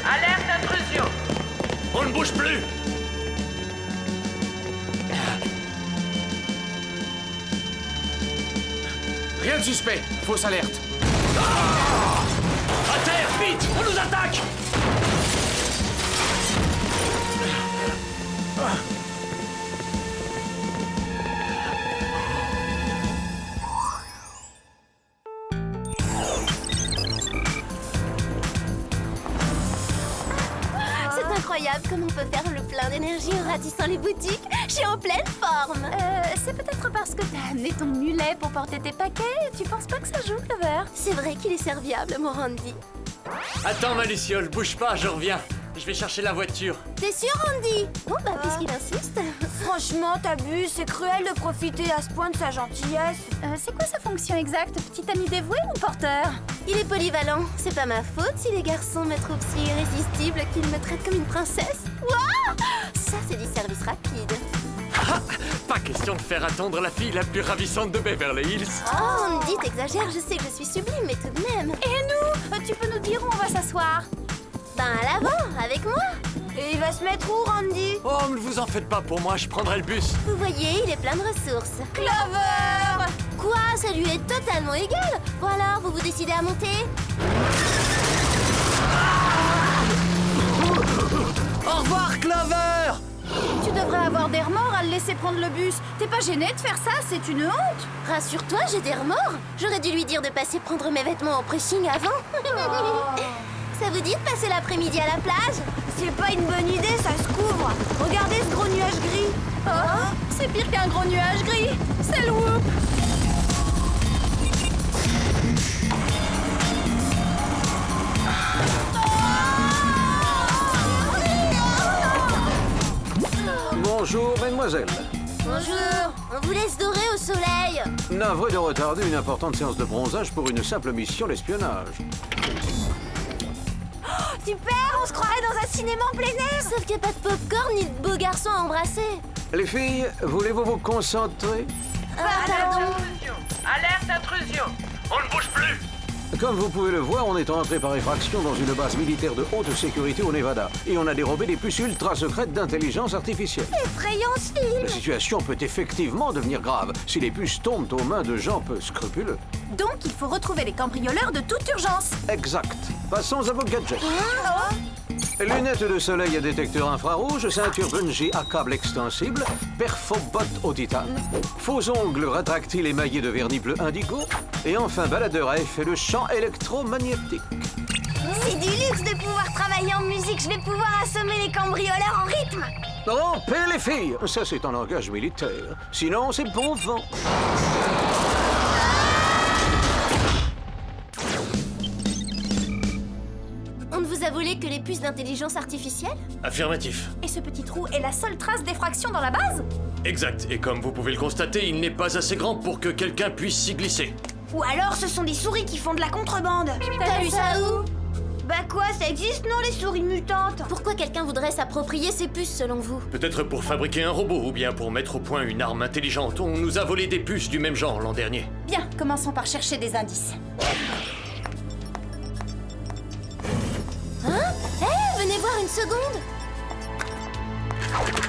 Alerte intrusion. On ne bouge plus. Rien de suspect. Fausse alerte. À terre, vite. On nous attaque. C'est incroyable comme on peut faire le plein d'énergie en ratissant les boutiques. Je suis en pleine forme. C'est peut-être parce que t'as amené ton mulet pour porter tes paquets. Tu penses pas que ça joue, Clover? C'est vrai qu'il est serviable, mon Randy. Attends, ma Luciole, bouge pas, je reviens. Je vais chercher la voiture. T'es sûr, Randy? Bon, bah, puisqu'il insiste. Franchement, t'abuses, c'est cruel de profiter à ce point de sa gentillesse. C'est quoi sa fonction exacte? Petit ami dévoué ou porteur? Il est polyvalent. C'est pas ma faute si les garçons me trouvent si irrésistible qu'ils me traitent comme une princesse. Waouh! Ça, c'est du service rapide. Pas question de faire attendre la fille la plus ravissante de Beverly Hills. Oh, Randy, t'exagères, je sais que je suis sublime, mais tout de même. Et nous? Tu peux nous dire où on va s'asseoir? Ben, à l'avant, avec moi. Et il va se mettre où, Randy? Oh, ne vous en faites pas pour moi, je prendrai le bus. Vous voyez, il est plein de ressources. Clover! Quoi? Ça lui est totalement égal. Bon alors, vous vous décidez à monter? Au revoir, Clover. Tu devrais avoir des remords à le laisser prendre le bus. T'es pas gêné de faire ça? C'est une honte. Rassure-toi, j'ai des remords. J'aurais dû lui dire de passer prendre mes vêtements au pressing avant. Ça vous dit de passer l'après-midi à la plage? C'est pas une bonne idée, ça se couvre. Regardez ce gros nuage gris. Oh, c'est pire qu'un gros nuage gris. C'est le whoop. Bonjour, mademoiselle. Bonjour. On vous laisse dorer au soleil. Navré de retarder une importante séance de bronzage pour une simple mission d'espionnage. Super, on se croirait dans un cinéma en plein air. Sauf qu'il n'y a pas de popcorn ni de beaux garçons à embrasser. Les filles, voulez-vous vous concentrer? Pardon. Alerte intrusion. On ne bouge plus. Comme vous pouvez le voir, on est entré par effraction dans une base militaire de haute sécurité au Nevada. Et on a dérobé des puces ultra secrètes d'intelligence artificielle. Effrayant ce film. La situation peut effectivement devenir grave si les puces tombent aux mains de gens peu scrupuleux. Donc, il faut retrouver les cambrioleurs de toute urgence. Exact. Passons à vos gadgets. Lunettes de soleil à détecteur infrarouge, ceinture bungee à câble extensible, perfo-bottes au titane, faux ongles rétractiles émaillés de vernis bleu indigo, et enfin baladeur à effet de champ électromagnétique. C'est du luxe de pouvoir travailler en musique. Je vais pouvoir assommer les cambrioleurs en rythme. Rampez les filles! Ça, c'est un langage militaire. Sinon, c'est bon vent. On ne vous a volé que les puces d'intelligence artificielle? Affirmatif. Et ce petit trou est la seule trace d'effraction dans la base? Exact. Et comme vous pouvez le constater, il n'est pas assez grand pour que quelqu'un puisse s'y glisser. Ou alors ce sont des souris qui font de la contrebande. T'as vu ça où? Bah quoi, ça existe non les souris mutantes? Pourquoi quelqu'un voudrait s'approprier ces puces selon vous? Peut-être pour fabriquer un robot ou bien pour mettre au point une arme intelligente. On nous a volé des puces du même genre l'an dernier. Bien, commençons par chercher des indices. Hein? Hé, venez voir une seconde.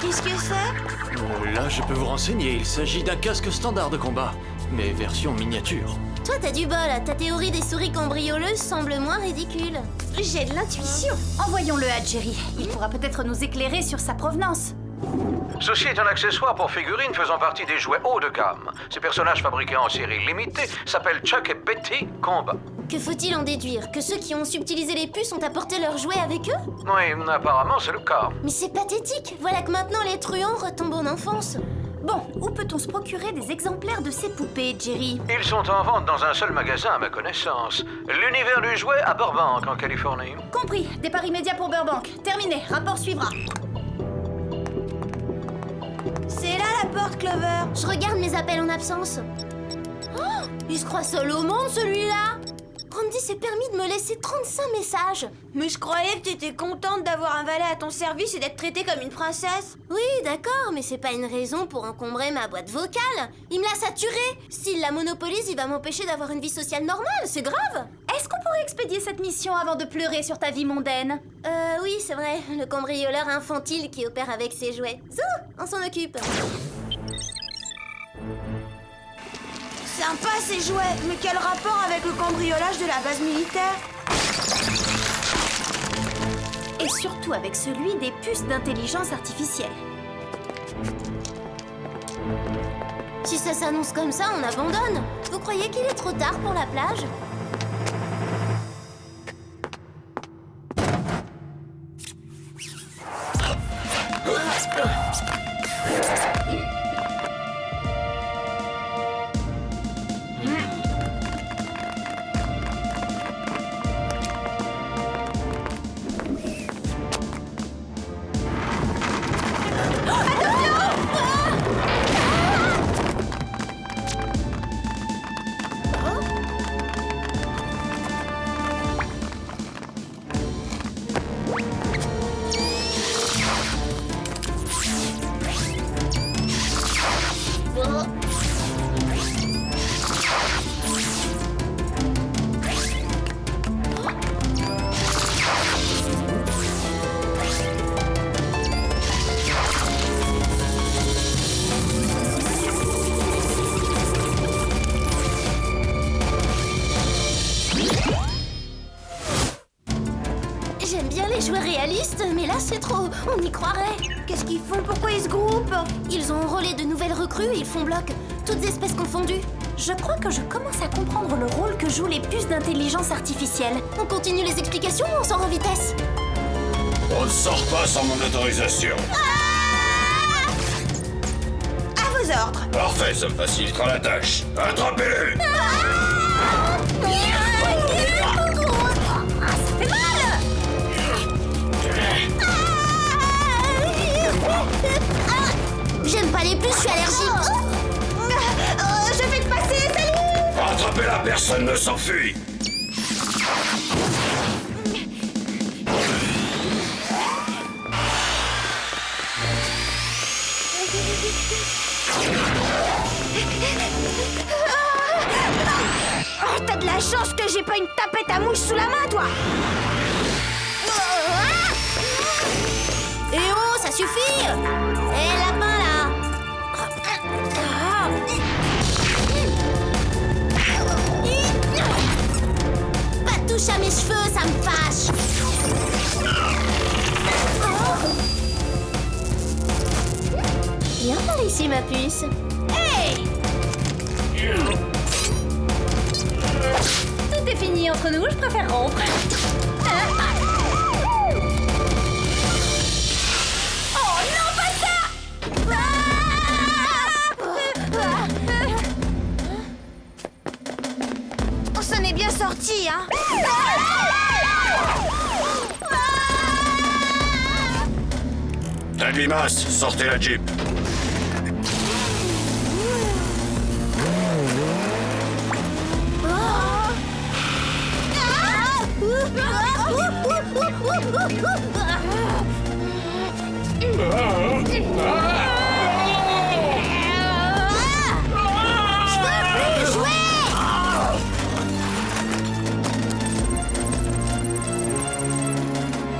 Qu'est-ce que c'est? Là, je peux vous renseigner. Il s'agit d'un casque standard de combat, mais version miniature. Toi, t'as du bol. Ta théorie des souris cambrioleuses semble moins ridicule. J'ai de l'intuition. Envoyons-le à Jerry. Il pourra peut-être nous éclairer sur sa provenance. Ceci est un accessoire pour figurines faisant partie des jouets haut de gamme. Ces personnages fabriqués en série limitée s'appellent Chuck et Betty Combat. Que faut-il en déduire? Que ceux qui ont subtilisé les puces ont apporté leurs jouets avec eux? Oui, apparemment, c'est le cas. Mais c'est pathétique. Voilà que maintenant les truands retombent en enfance. Bon, où peut-on se procurer des exemplaires de ces poupées, Jerry? Ils sont en vente dans un seul magasin à ma connaissance. L'univers du jouet à Burbank, en Californie. Compris. Départ immédiat pour Burbank. Terminé. Rapport suivra. C'est là la porte, Clover. Je regarde mes appels en absence. Oh, il se croit seul au monde, celui-là. Randy s'est permis de me laisser 35 messages. Mais je croyais que t'étais contente d'avoir un valet à ton service et d'être traitée comme une princesse. Oui, d'accord, mais c'est pas une raison pour encombrer ma boîte vocale. Il me l'a saturée. S'il la monopolise, il va m'empêcher d'avoir une vie sociale normale, c'est grave. Est-ce qu'on pourrait expédier cette mission avant de pleurer sur ta vie mondaine. Oui, c'est vrai. Le cambrioleur infantile qui opère avec ses jouets. Zou, on s'en occupe. Sympa ces jouets, mais quel rapport avec le cambriolage de la base militaire? Et surtout avec celui des puces d'intelligence artificielle. Si ça s'annonce comme ça, on abandonne. Vous croyez qu'il est trop tard pour la plage? J'aime bien les jouets réalistes, mais là c'est trop, on y croirait. Qu'est-ce qu'ils font? Pourquoi ils se groupent? Ils ont enrôlé de nouvelles recrues et ils font bloc, toutes espèces confondues. Je crois que je commence à comprendre le rôle que jouent les puces d'intelligence artificielle. On continue les explications ou on sort en vitesse? On ne sort pas sans mon autorisation. À vos ordres. Parfait, ça me facilitera la tâche. Attrapez-le! J'aime pas les puces, je suis allergique. Je vais te passer, salut! Attrapez-la, personne ne s'enfuit! Oh, t'as de la chance que j'ai pas une tapette à mouche sous la main, toi! Eh oh, ça suffit! Eh, lapin, là! Pas de touche à mes cheveux, ça me fâche! Viens par ici, ma puce. Hey! Tout est fini entre nous, je préfère rompre. Oh non, pas ça! On s'en est bien sorti, hein? Ta grimace, sortez la Jeep.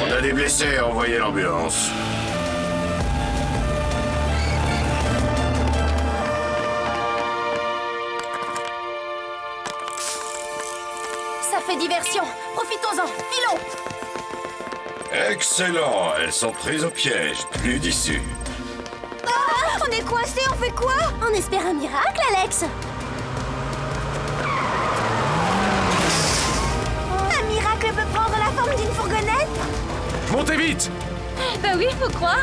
On a des blessés, envoyez l'ambulance. Ça fait diversion. Profitons-en. Filons. Excellent, elles sont prises au piège, plus d'issue. On est coincés, on fait quoi? On espère un miracle, Alex. Un miracle peut prendre la forme d'une fourgonnette? Montez vite! Bah oui, faut croire.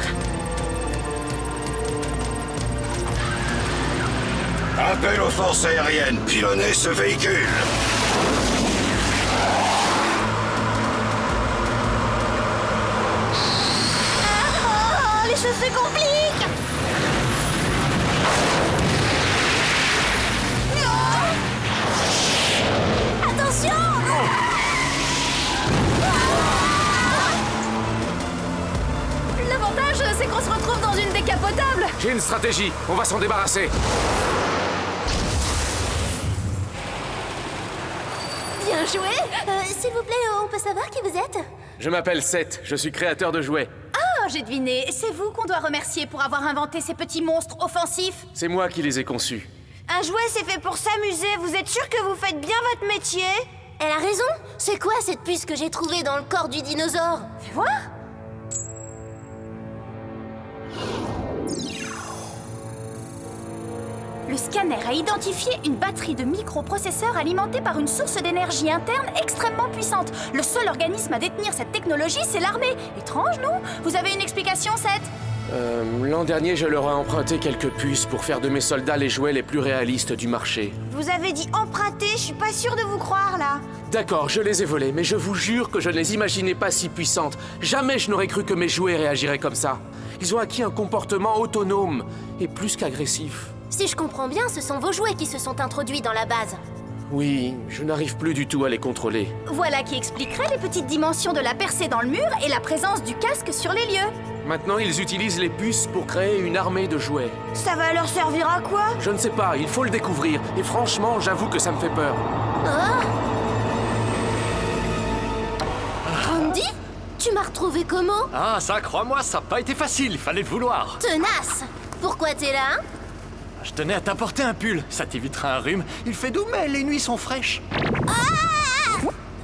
Appel aux forces aériennes, pilonnez ce véhicule. Oh, les choses se compliquent! Attention! L'avantage, c'est qu'on se retrouve dans une décapotable. J'ai une stratégie, on va s'en débarrasser. Bien un jouet. S'il vous plaît, on peut savoir qui vous êtes? Je m'appelle Seth, je suis créateur de jouets. Oh, j'ai deviné. C'est vous qu'on doit remercier pour avoir inventé ces petits monstres offensifs. C'est moi qui les ai conçus. Un jouet, c'est fait pour s'amuser. Vous êtes sûr que vous faites bien votre métier? Elle a raison. C'est quoi cette puce que j'ai trouvée dans le corps du dinosaure? Fais voir. Le scanner a identifié une batterie de microprocesseurs alimentée par une source d'énergie interne extrêmement puissante. Le seul organisme à détenir cette technologie, c'est l'armée. Étrange, non? Vous avez une explication, Seth? L'an dernier, je leur ai emprunté quelques puces pour faire de mes soldats les jouets les plus réalistes du marché. Vous avez dit emprunter, je suis pas sûre de vous croire là. D'accord, je les ai volés, mais je vous jure que je ne les imaginais pas si puissantes. Jamais je n'aurais cru que mes jouets réagiraient comme ça. Ils ont acquis un comportement autonome et plus qu'agressif. Si je comprends bien, ce sont vos jouets qui se sont introduits dans la base. Oui, je n'arrive plus du tout à les contrôler. Voilà qui expliquerait les petites dimensions de la percée dans le mur et la présence du casque sur les lieux. Maintenant, ils utilisent les puces pour créer une armée de jouets. Ça va leur servir à quoi? Je ne sais pas, il faut le découvrir. Et franchement, j'avoue que ça me fait peur. Andy, tu m'as retrouvé comment? Ah, ça, crois-moi, ça n'a pas été facile, il fallait le vouloir. Tenace. Pourquoi t'es là? Je tenais à t'apporter un pull, ça t'évitera un rhume. Il fait doux, mais les nuits sont fraîches.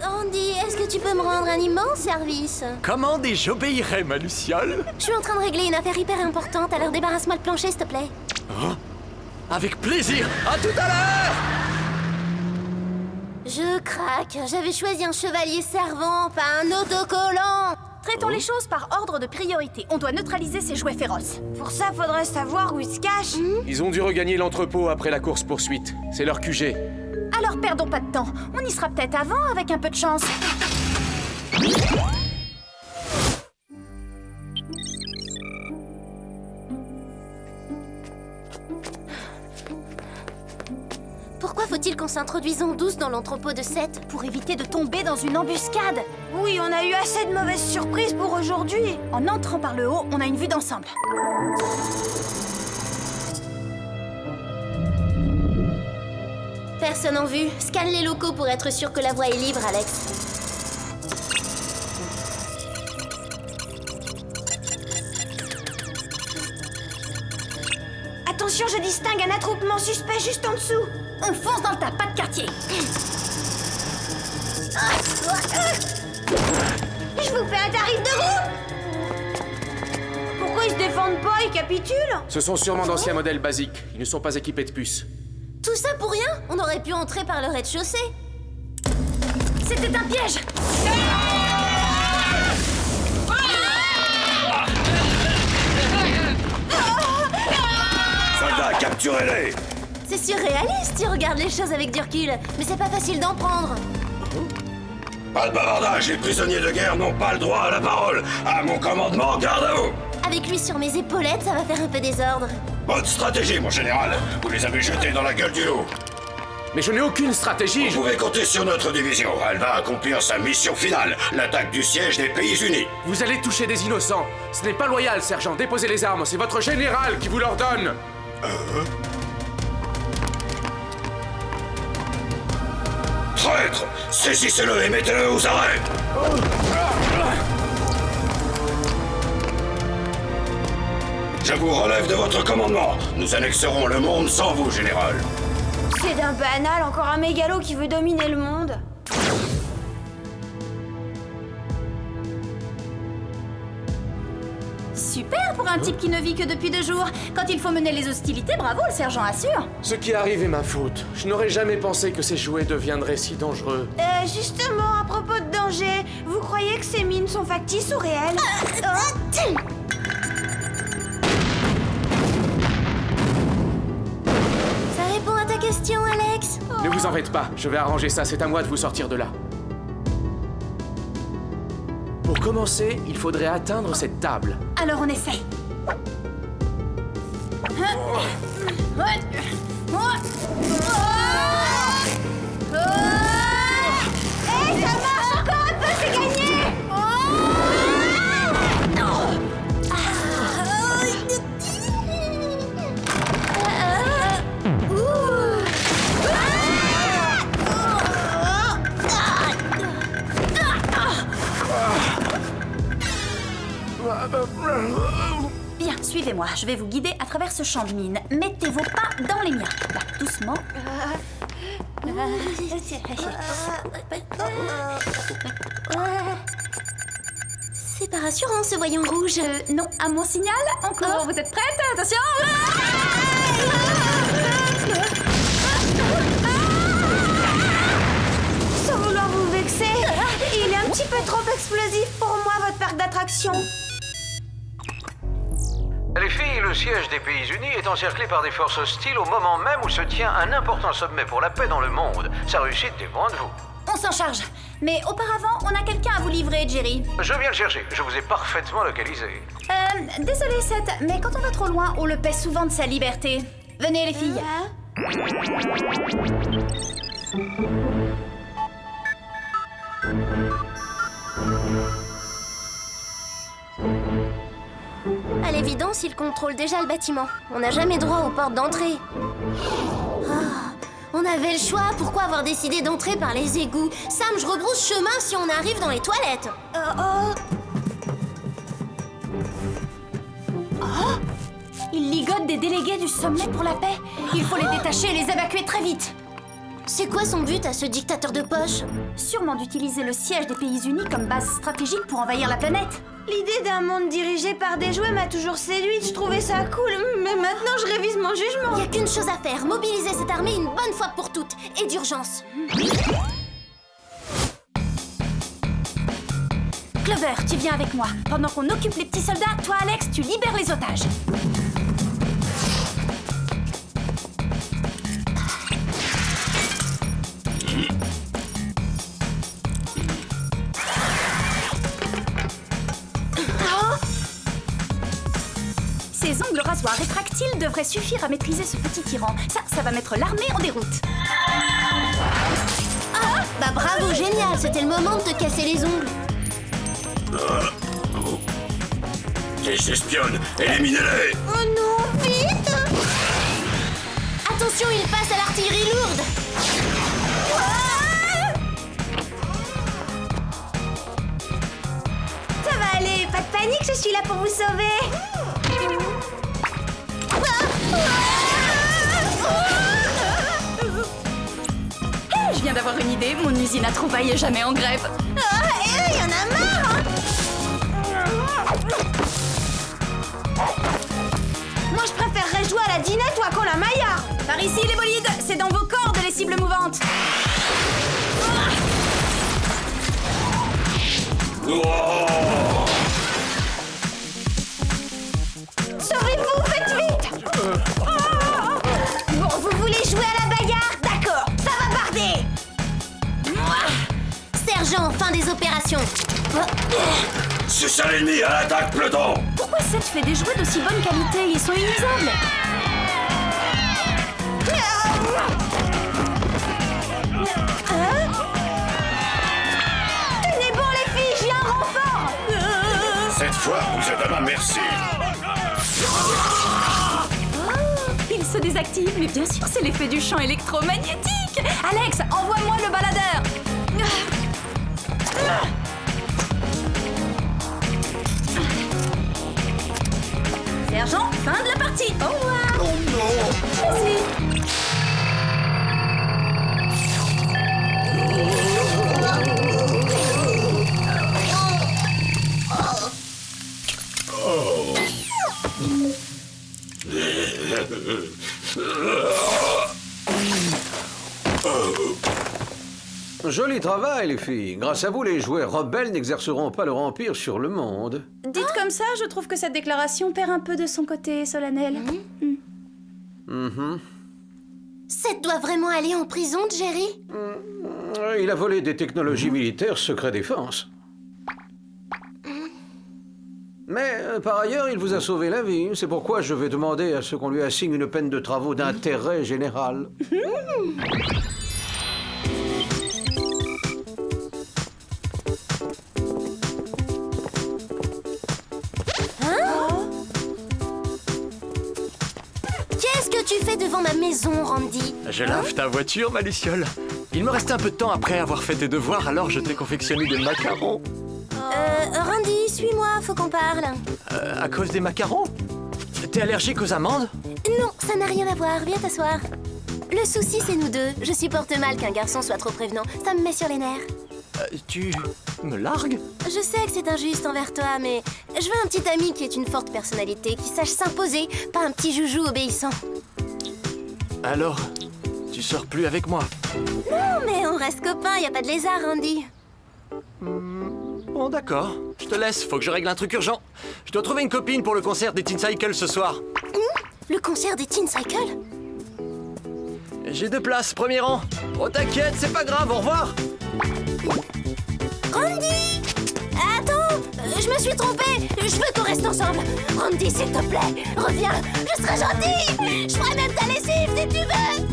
Andy, est-ce que tu peux me rendre un immense service? Commande et j'obéirai, ma Luciole. Je suis en train de régler une affaire hyper importante, alors débarrasse-moi le plancher, s'il te plaît. Avec plaisir, à tout à l'heure. Je craque, j'avais choisi un chevalier servant, pas un autocollant. Traitons les choses par ordre de priorité. On doit neutraliser ces jouets féroces. Pour ça, faudrait savoir où ils se cachent. Ils ont dû regagner l'entrepôt après la course-poursuite. C'est leur QG. Alors perdons pas de temps. On y sera peut-être avant avec un peu de chance. Pourquoi faut-il qu'on s'introduise en douce dans l'entrepôt de Seth? Pour éviter de tomber dans une embuscade. Oui, on a eu assez de mauvaises surprises pour aujourd'hui. En entrant par le haut, on a une vue d'ensemble. Personne en vue. Scanne les locaux pour être sûr que la voie est libre, Alex. Attention, je distingue un attroupement suspect juste en dessous. On fonce dans le tas, pas de quartier. Je vous fais un tarif de groupe. Pourquoi ils se défendent pas? Ils capitulent? Ce sont sûrement d'anciens modèles basiques. Ils ne sont pas équipés de puces. Tout ça pour rien? On aurait pu entrer par le rez-de-chaussée. C'était un piège. Soldats, capturez-les! C'est surréaliste, tu regardes les choses avec du recul. Mais c'est pas facile d'en prendre. Pas de bavardage, les prisonniers de guerre n'ont pas le droit à la parole. À mon commandement, garde à vous! Avec lui sur mes épaulettes, ça va faire un peu désordre. Bonne stratégie, mon général. Vous les avez jetés dans la gueule du loup. Mais je n'ai aucune stratégie. Vous pouvez compter sur notre division. Elle va accomplir sa mission finale, l'attaque du siège des Pays-Unis. Vous allez toucher des innocents. Ce n'est pas loyal, sergent. Déposez les armes. C'est votre général qui vous l'ordonne. Traître! Saisissez-le et mettez-le aux arrêts! Je vous relève de votre commandement. Nous annexerons le monde sans vous, général. C'est d'un banal, encore un mégalo qui veut dominer le monde. Super pour un type qui ne vit que depuis 2 jours. Quand il faut mener les hostilités, bravo, le sergent assure. Ce qui arrive est ma faute. Je n'aurais jamais pensé que ces jouets deviendraient si dangereux. Justement, à propos de danger, vous croyez que ces mines sont factices ou réelles? Ça répond à ta question, Alex? Ne vous en faites pas. Je vais arranger ça. C'est à moi de vous sortir de là. Pour commencer, il faudrait atteindre cette table. Alors on essaie. Ça marche encore un peu, c'est gagné! Suivez-moi, je vais vous guider à travers ce champ de mine. Mettez vos pas dans les miens. Là, doucement. C'est pas rassurant ce voyant rouge. Non, à mon signal, on court. Vous êtes prêtes? Attention! Sans vouloir vous vexer, il est un petit peu trop explosif pour moi, votre parc d'attractions. Les filles, le siège des Pays Unis est encerclé par des forces hostiles au moment même où se tient un important sommet pour la paix dans le monde. Sa réussite dépend de vous. On s'en charge. Mais auparavant, on a quelqu'un à vous livrer, Jerry. Je viens le chercher, je vous ai parfaitement localisé. Désolé, Seth, mais quand on va trop loin, on le paie souvent de sa liberté. Venez, les filles. À l'évidence, il contrôle déjà le bâtiment. On n'a jamais droit aux portes d'entrée. Ah, on avait le choix, pourquoi avoir décidé d'entrer par les égouts? Sam, je rebrousse chemin si on arrive dans les toilettes. Il ligote des délégués du sommet pour la paix. Il faut les détacher et les évacuer très vite. C'est quoi son but à ce dictateur de poche? Sûrement d'utiliser le siège des Pays Unis comme base stratégique pour envahir la planète. L'idée d'un monde dirigé par des jouets m'a toujours séduite, je trouvais ça cool, mais maintenant je révise mon jugement. Il n'y a qu'une chose à faire, mobiliser cette armée une bonne fois pour toutes, et d'urgence. Clover, tu viens avec moi. Pendant qu'on occupe les petits soldats, toi, Alex, tu libères les otages. Ces ongles rasoirs rétractiles devraient suffire à maîtriser ce petit tyran. Ça va mettre l'armée en déroute. Ah, bah bravo, génial, c'était le moment de te casser les ongles. Qui espionne, éliminez-les! Oh non, vite! Attention, il passe à l'artillerie lourde. Ça va aller, pas de panique, je suis là pour vous sauver. Hey, je viens d'avoir une idée, mon usine à trouvailles est jamais en grève. Il y en a marre, hein. Moi je préférerais jouer à la dinette ou à Colin Maillard. Par ici les bolides, c'est dans vos cordes les cibles mouvantes. Sauvez-vous, faites vite. Bon, vous voulez jouer à la bagarre? D'accord, ça va barder. Sergent, fin des opérations. C'est ça l'ennemi, à l'attaque, peloton! Pourquoi Seth fait des jouets d'aussi bonne qualité? Ils sont inusables. Tenez bon les filles, j'ai un renfort. Cette fois, vous êtes à ma merci. Il se désactive, mais bien sûr, c'est l'effet du champ électromagnétique. Alex, envoie-moi le baladeur. Sergent, fin de la partie. Au revoir. Oh non! Vas-y. Joli travail, les filles. Grâce à vous, les jouets rebelles n'exerceront pas leur empire sur le monde. Dites comme ça, je trouve que cette déclaration perd un peu de son côté solennel. Seth doit vraiment aller en prison, Jerry? Il a volé des technologies militaires secret défense. Mais par ailleurs, il vous a sauvé la vie. C'est pourquoi je vais demander à ce qu'on lui assigne une peine de travaux d'intérêt général. Qu'est-ce que tu fais devant ma maison, Randy? Je lave ta voiture, ma Luciole. Il me restait un peu de temps après avoir fait tes devoirs, alors je t'ai confectionné des macarons. Randy, suis-moi, faut qu'on parle. À cause des macarons? T'es allergique aux amandes? Non, ça n'a rien à voir, viens t'asseoir. Le souci, c'est nous deux. Je supporte mal qu'un garçon soit trop prévenant. Ça me met sur les nerfs. Tu me largues? Je sais que c'est injuste envers toi, mais je veux un petit ami qui ait une forte personnalité, qui sache s'imposer, pas un petit joujou obéissant. Alors, tu sors plus avec moi? Non, mais on reste copains, y a pas de lézard, Randy. Bon, d'accord. Je te laisse, faut que je règle un truc urgent. Je dois trouver une copine pour le concert des Teen Cycle ce soir. Le concert des Teen Cycle? J'ai 2 places, premier rang. Oh, t'inquiète, c'est pas grave, au revoir. Randy! Attends, je me suis trompée. Je veux qu'on reste ensemble. Randy, s'il te plaît, reviens. Je serai gentille. Je ferai même ta lessive si tu veux.